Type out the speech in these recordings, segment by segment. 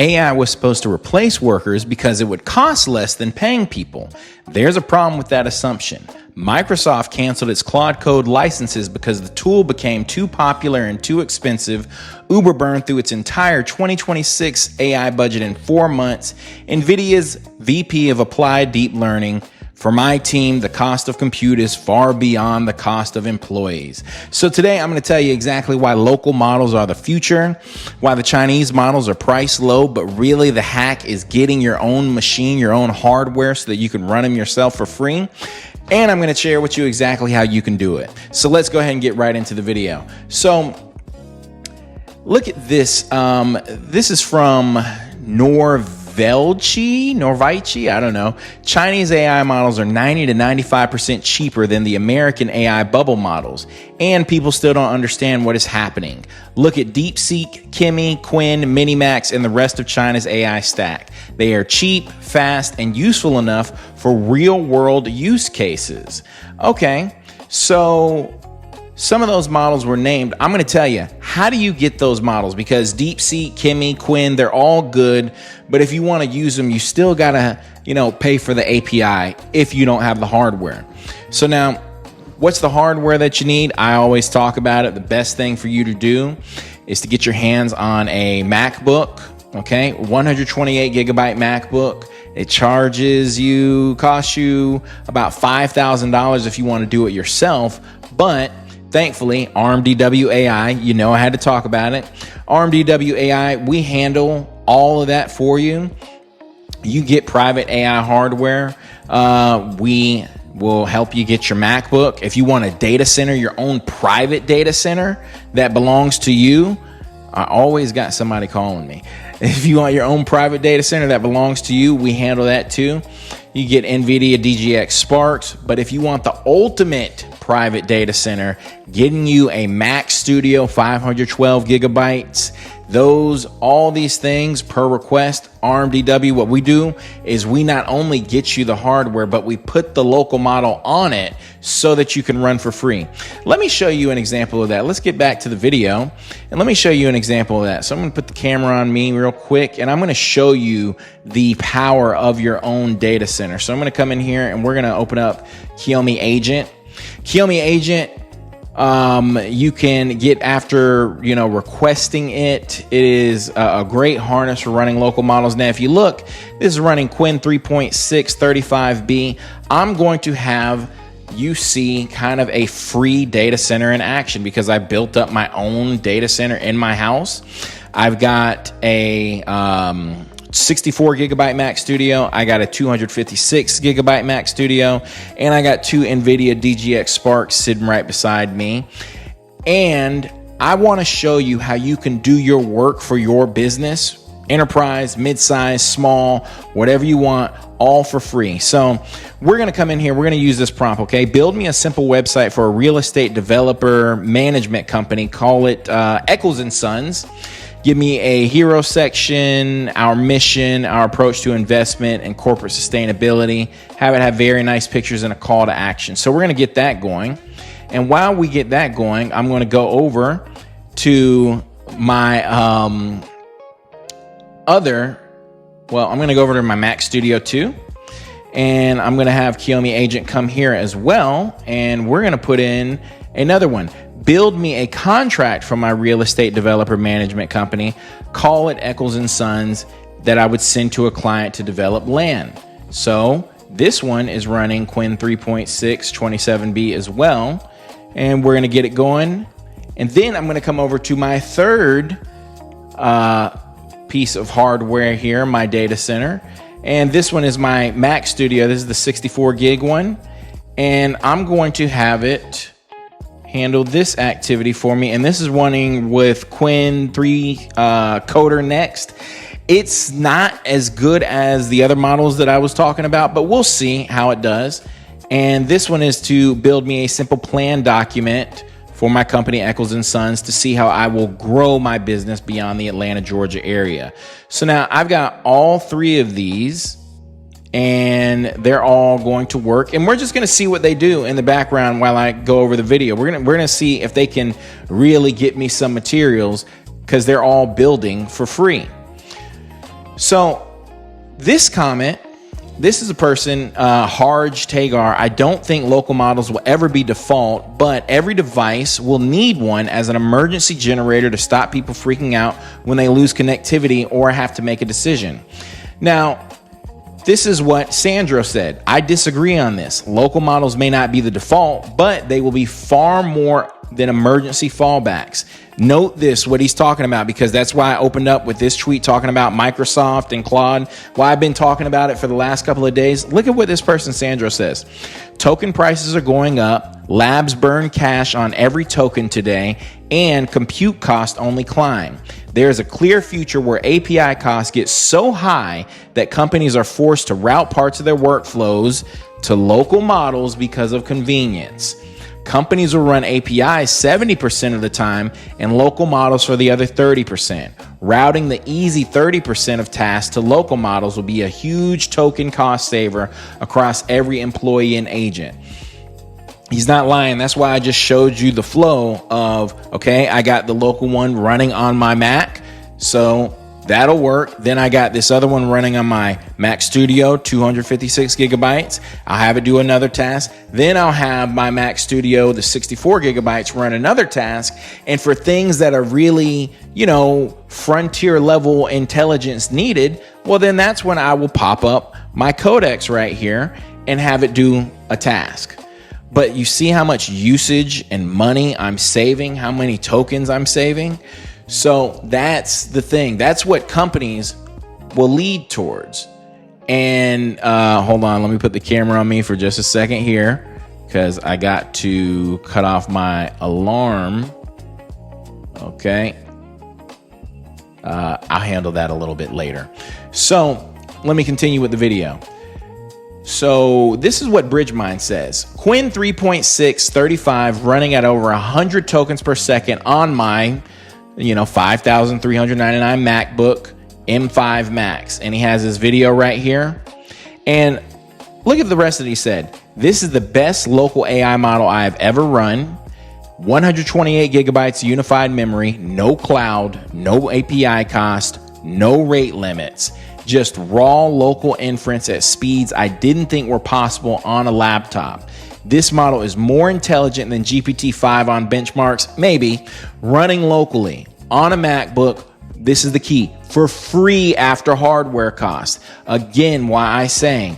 AI was supposed to replace workers because it would cost less than paying people. There's a problem with that assumption. Microsoft canceled its Claude Code licenses because the tool became too popular and too expensive. Uber burned through its entire 2026 AI budget in 4 months. NVIDIA's VP of Applied Deep Learning: for my team, the cost of compute is far beyond the cost of employees. So today I'm going to tell you exactly why local models are the future, why the Chinese models are priced low, but really the hack is getting your own machine, your own hardware, so that you can run them yourself for free. And I'm going to share with you exactly how you can do it. So let's go ahead and get right into the video. So look at this. This is from Norvaichi, I don't know. Chinese AI models are 90 to 95% cheaper than the American AI bubble models, and people still don't understand what is happening. Look at DeepSeek, Kiyomi, Qwen, Minimax, and the rest of China's AI stack. They are cheap, fast, and useful enough for real-world use cases. Okay, so some of those models were named. I'm going to tell you, how do you get those models? Because DeepSeek, Kiyomi, Qwen, they're all good, but if you want to use them, you still got to, pay for the API if you don't have the hardware. So now, what's the hardware that you need? I always talk about it. The best thing for you to do is to get your hands on a MacBook, okay? 128 gigabyte MacBook. It costs you about $5,000 if you want to do it yourself, but thankfully, RMDW AI, I had to talk about it. RMDW AI, we handle all of that for you. You get private AI hardware. We will help you get your MacBook. If you want a data center, your own private data center that belongs to you, I always got somebody calling me. If you want your own private data center that belongs to you, we handle that too. You get NVIDIA DGX Sparks, but if you want the ultimate private data center, getting you a Mac Studio 512 gigabytes, all these things per request, RMDW, what we do is we not only get you the hardware, but we put the local model on it so that you can run for free. Let me show you an example of that. Let's get back to the video and let me show you an example of that. So I'm going to put the camera on me real quick and I'm going to show you the power of your own data center. So I'm going to come in here and we're going to open up Kiyomi Agent. Kiyomi Agent, you can get after, requesting it. It is a great harness for running local models. Now, if you look, this is running Qwen 3.6 35B. I'm going to have you see kind of a free data center in action because I built up my own data center in my house. I've got a 64 gigabyte Mac Studio. I got a 256 gigabyte Mac Studio, and I got two NVIDIA DGX Sparks sitting right beside me. And I want to show you how you can do your work for your business, enterprise, mid-size, small, whatever you want, all for free. So we're going to come in here. We're going to use this prompt, okay? Build me a simple website for a real estate developer management company. Call it Eccles & Sons. Give me a hero section, our mission, our approach to investment and corporate sustainability. Have it have very nice pictures and a call to action. So we're going to get that going. And while we get that going, I'm going to go over to my I'm going to go over to my Mac Studio 2. And I'm going to have Kiyomi Agent come here as well. And we're going to put in another one. Build me a contract for my real estate developer management company. Call it Eccles & Sons, that I would send to a client to develop land. So this one is running Qwen 3.6 27B as well. And we're going to get it going. And then I'm going to come over to my third piece of hardware here, my data center. And this one is my Mac Studio. This is the 64 gig one. And I'm going to have it handle this activity for me. And this is running with Qwen 3 Coder Next. It's not as good as the other models that I was talking about, but we'll see how it does. And this one is to build me a simple plan document for my company, Eccles & Sons, to see how I will grow my business beyond the Atlanta, Georgia area. So now I've got all three of these, and they're all going to work. And we're just going to see what they do in the background while I go over the video. We're going to see if they can really get me some materials, because they're all building for free. So this comment, this is a person, Harj Tagar. I don't think local models will ever be default, but every device will need one as an emergency generator to stop people freaking out when they lose connectivity or have to make a decision. Now, this is what Sandro said. I disagree on this. Local models may not be the default, but they will be far more than emergency fallbacks. Note this, what he's talking about, because that's why I opened up with this tweet talking about Microsoft and Claude, why I've been talking about it for the last couple of days. Look at what this person, Sandro, says. Token prices are going up, labs burn cash on every token today, and compute costs only climb. There is a clear future where API costs get so high that companies are forced to route parts of their workflows to local models because of convenience. Companies will run APIs 70% of the time and local models for the other 30%. Routing the easy 30% of tasks to local models will be a huge token cost saver across every employee and agent. He's not lying. That's why I just showed you the flow of, okay, I got the local one running on my Mac, so that'll work. Then I got this other one running on my Mac Studio, 256 gigabytes. I'll have it do another task. Then I'll have my Mac Studio, the 64 gigabytes, run another task. And for things that are really, frontier level intelligence needed, well, then that's when I will pop up my codex right here and have it do a task. But you see how much usage and money I'm saving, how many tokens I'm saving. So that's the thing. That's what companies will lead towards. And hold on, let me put the camera on me for just a second here, because I got to cut off my alarm. Okay. I'll handle that a little bit later. So let me continue with the video. So this is what BridgeMind says. Qwen 3.635 running at over 100 tokens per second on my 5,399 MacBook M5 Max. And he has his video right here. And look at the rest that he said. This is the best local AI model I have ever run. 128 gigabytes unified memory, no cloud, no API cost, no rate limits. Just raw local inference at speeds I didn't think were possible on a laptop. This model is more intelligent than GPT-5 on benchmarks, maybe, running locally on a MacBook. This is the key, for free after hardware cost. Again, why I saying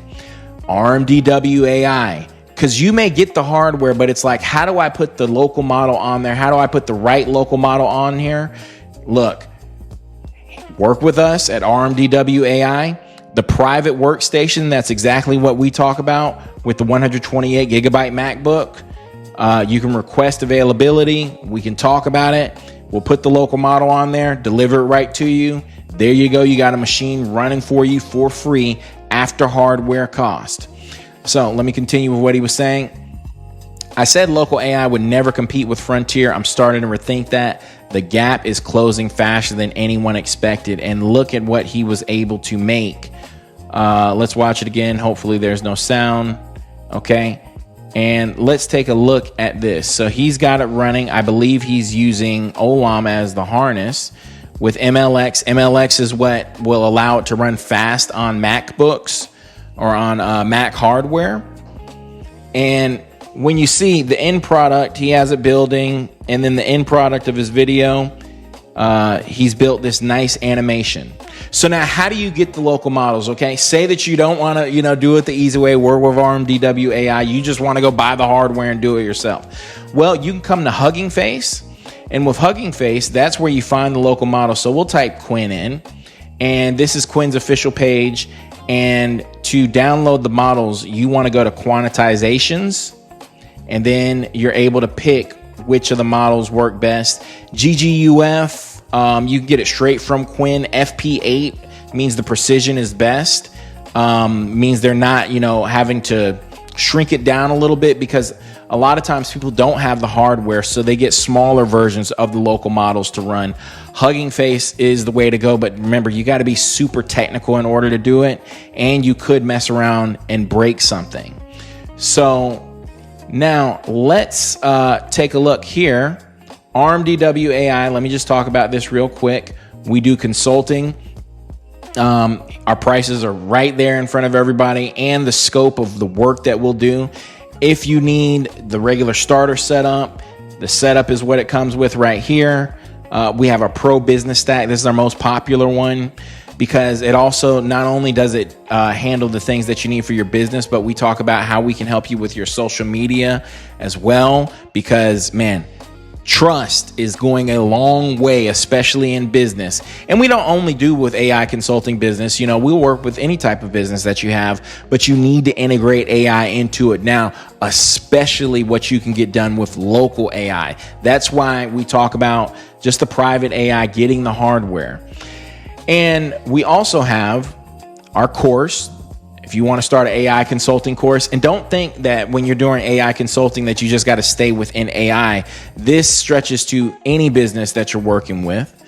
RMDW AI, because you may get the hardware, but it's like, how do I put the local model on there? How do I put the right local model on here? Look, work with us at RMDW AI. The private workstation, that's exactly what we talk about with the 128 gigabyte MacBook. You can request availability. We can talk about it. We'll put the local model on there, deliver it right to you. There you go. You got a machine running for you for free after hardware cost. So let me continue with what he was saying. I said local AI would never compete with Frontier. I'm starting to rethink that. The gap is closing faster than anyone expected. And look at what he was able to make. Let's watch it again. Hopefully there's no sound. Okay. And let's take a look at this. So he's got it running. I believe he's using Olam as the harness with MLX. MLX is what will allow it to run fast on MacBooks or on Mac hardware. And when you see the end product, he has it building, and then the end product of his video, he's built this nice animation. So now how do you get the local models? Okay, say that you don't want to, do it the easy way, work with RMDW AI. You just want to go buy the hardware and do it yourself. Well, you can come to Hugging Face, and with Hugging Face, that's where you find the local model. So we'll type Qwen in, and this is Qwen's official page. And to download the models, you want to go to quantizations, and then you're able to pick which of the models work best. GGUF, you can get it straight from Qwen. FP8 means the precision is best. Means they're not, having to shrink it down a little bit, because a lot of times people don't have the hardware, so they get smaller versions of the local models to run. Hugging Face is the way to go, but remember, you got to be super technical in order to do it, and you could mess around and break something. So now let's take a look here. RMDW AI, let me just talk about this real quick. We do consulting. Our prices are right there in front of everybody, and the scope of the work that we'll do. If you need the regular starter setup, the setup is what it comes with right here. We have a pro business stack. This is our most popular one because it also not only does it handle the things that you need for your business, but we talk about how we can help you with your social media as well. Because, man, trust is going a long way, especially in business. And we don't only do with AI consulting business. You know, we'll work with any type of business that you have, but you need to integrate AI into it now, especially what you can get done with local AI. That's why we talk about just the private AI, getting the hardware. And we also have our course. If you want to start an AI consulting course, and don't think that when you're doing AI consulting that you just got to stay within AI. This stretches to any business that you're working with.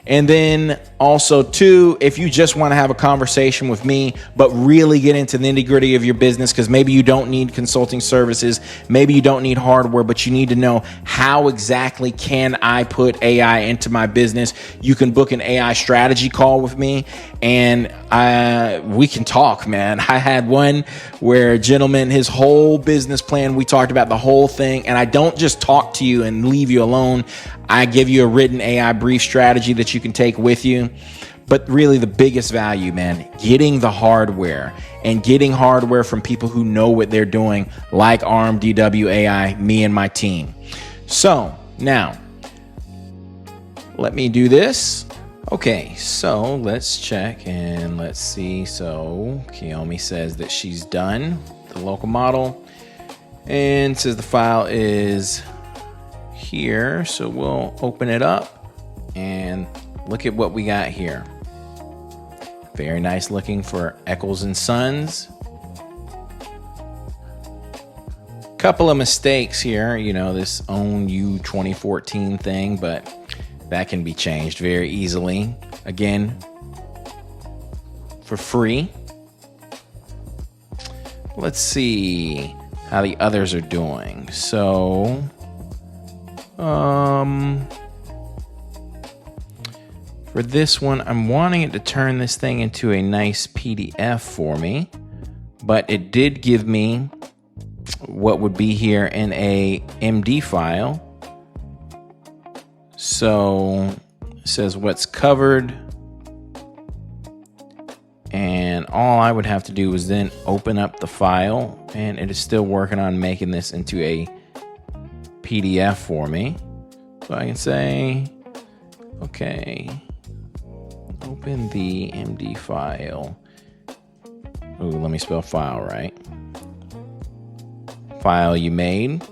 And then also too, if you just want to have a conversation with me, but really get into the nitty gritty of your business, because maybe you don't need consulting services, maybe you don't need hardware, but you need to know how exactly can I put AI into my business. You can book an AI strategy call with me and we can talk, man. I had one where a gentleman, his whole business plan, we talked about the whole thing, and I don't just talk to you and leave you alone. I give you a written AI brief strategy that you can take with you. But really the biggest value, man, getting the hardware, and getting hardware from people who know what they're doing, like RMDW AI, me and my team. So now let me do this. Okay, so let's check and let's see. So Kiyomi says that she's done the local model and says the file is here. So we'll open it up and look at what we got here. Very nice looking for Eccles and Sons. Couple of mistakes here, you know, this own you 2014 thing, but that can be changed very easily. Again, for free. Let's see how the others are doing. So, for this one, I'm wanting it to turn this thing into a nice PDF for me, but it did give me what would be here in a MD file. So it says what's covered, and all I would have to do is then open up the file, and it is still working on making this into a PDF for me. So I can say, okay, open the MD file. Ooh, let me spell file right. File you made.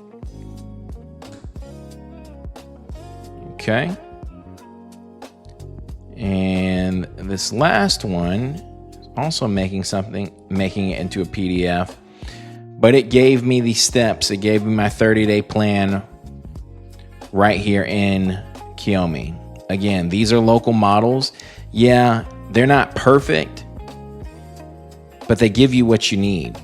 Okay. And this last one is also making it into a PDF, but it gave me these steps. It gave me my 30-day plan right here in Kiyomi. Again, these are local models. Yeah, they're not perfect, but they give you what you need.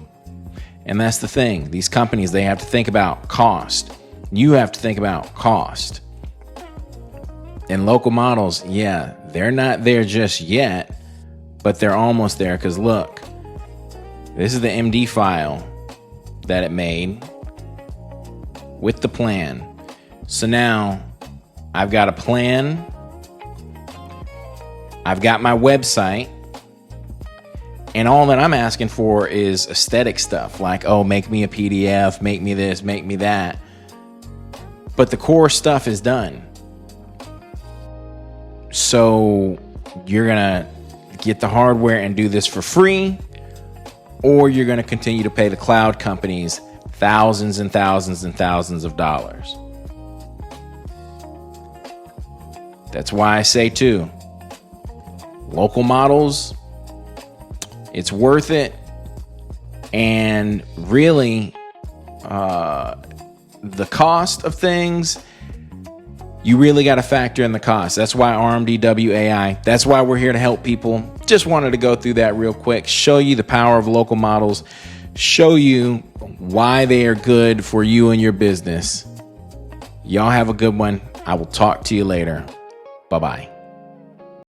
And that's the thing. These companies, they have to think about cost. You have to think about cost. And local models, yeah, they're not there just yet, but they're almost there. Because look, this is the MD file that it made with the plan. So now I've got a plan. I've got my website. And all that I'm asking for is aesthetic stuff like, oh, make me a PDF, make me this, make me that. But the core stuff is done. So you're going to get the hardware and do this for free, or you're going to continue to pay the cloud companies thousands and thousands and thousands of dollars. That's why I say too, local models, it's worth it. And really, the cost of things, you really got to factor in the cost. That's why RMDW AI, that's why we're here to help people. Just wanted to go through that real quick, show you the power of local models, show you why they are good for you and your business. Y'all have a good one. I will talk to you later. Bye-bye.